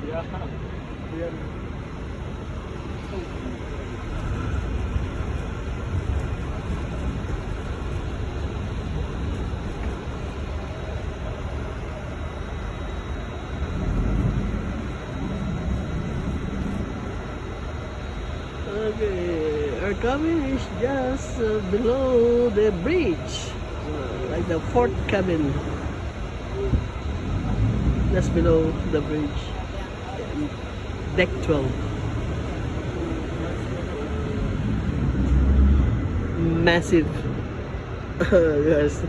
Okay, our cabin is just below the bridge, like the fourth cabin, just below the bridge, deck 12. Massive. Yes,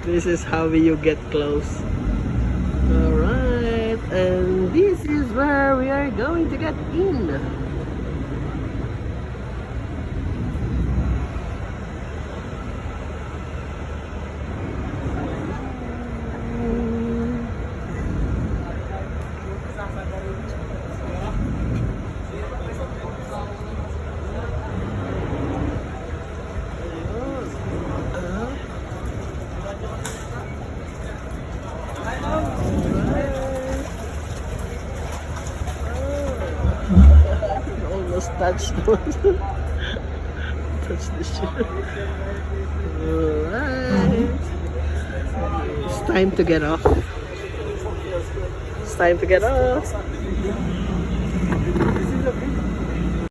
this is how you get close. Alright, and this is where we are going to get in. Almost touched touch the ship. Alright. It's time to get off. It's time to get off.